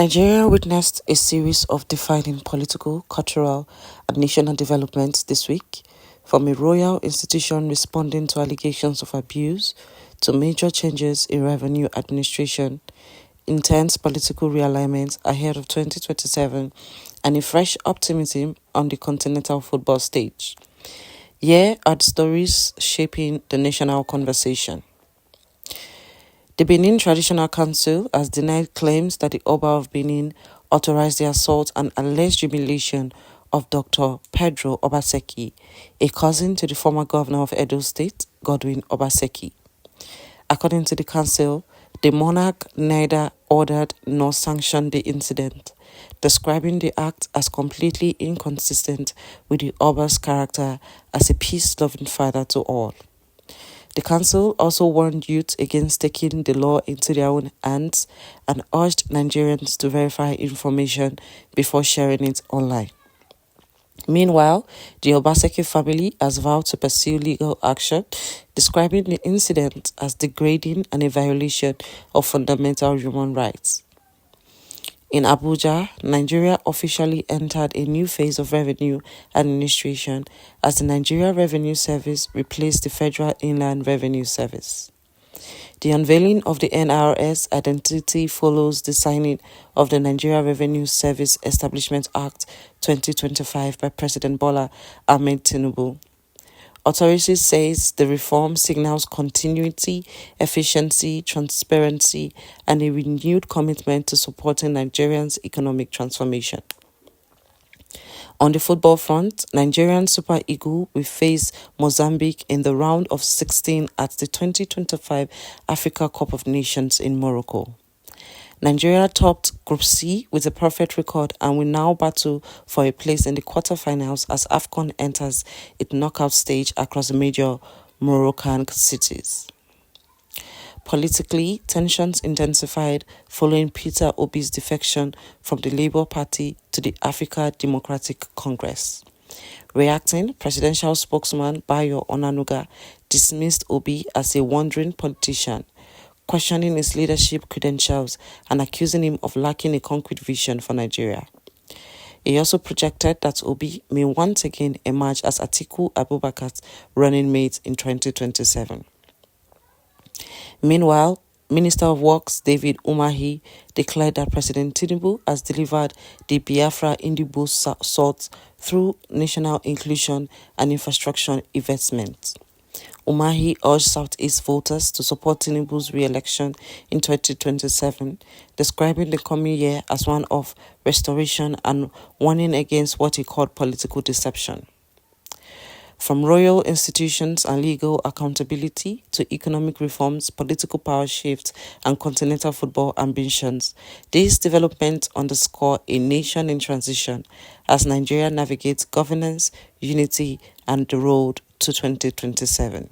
Nigeria witnessed a series of defining political, cultural, and national developments this week, from a royal institution responding to allegations of abuse to major changes in revenue administration, intense political realignment ahead of 2027, and a fresh optimism on the continental football stage. Here are the stories shaping the national conversation. The Benin Traditional Council has denied claims that the Oba of Benin authorized the assault and alleged humiliation of Dr Pedro Obaseki, a cousin to the former governor of Edo State, Godwin Obaseki. According to the council, the monarch neither ordered nor sanctioned the incident, describing the act as completely inconsistent with the Oba's character as a peace-loving father to all. The council also warned youth against taking the law into their own hands and urged Nigerians to verify information before sharing it online. Meanwhile, the Obaseki family has vowed to pursue legal action, describing the incident as degrading and a violation of fundamental human rights. In Abuja, Nigeria officially entered a new phase of revenue administration as the Nigeria Revenue Service replaced the Federal Inland Revenue Service. The unveiling of the NRS identity follows the signing of the Nigeria Revenue Service Establishment Act 2025 by President Bola Ahmed Tinubu. Authorities says the reform signals continuity, efficiency, transparency, and a renewed commitment to supporting Nigerians' economic transformation. On the football front, Nigerian Super Eagles will face Mozambique in the round of 16 at the 2025 Africa Cup of Nations in Morocco. Nigeria topped Group C with a perfect record and will now battle for a place in the quarterfinals as Afcon enters its knockout stage across the major Moroccan cities. Politically, tensions intensified following Peter Obi's defection from the Labour Party to the Africa Democratic Congress. Reacting, presidential spokesman Bayo Onanuga dismissed Obi as a wandering politician, questioning his leadership credentials and accusing him of lacking a concrete vision for Nigeria. He also projected that Obi may once again emerge as Atiku Abubakar's running mate in 2027. Meanwhile, Minister of Works David Umahi declared that President Tinubu has delivered the Biafra Indigo sought through national inclusion and infrastructure investment. Umahi urged Southeast voters to support Tinubu's re-election in 2027, describing the coming year as one of restoration and warning against what he called political deception. From royal institutions and legal accountability to economic reforms, political power shifts, and continental football ambitions, these developments underscore a nation in transition as Nigeria navigates governance, unity, and the road to 2027.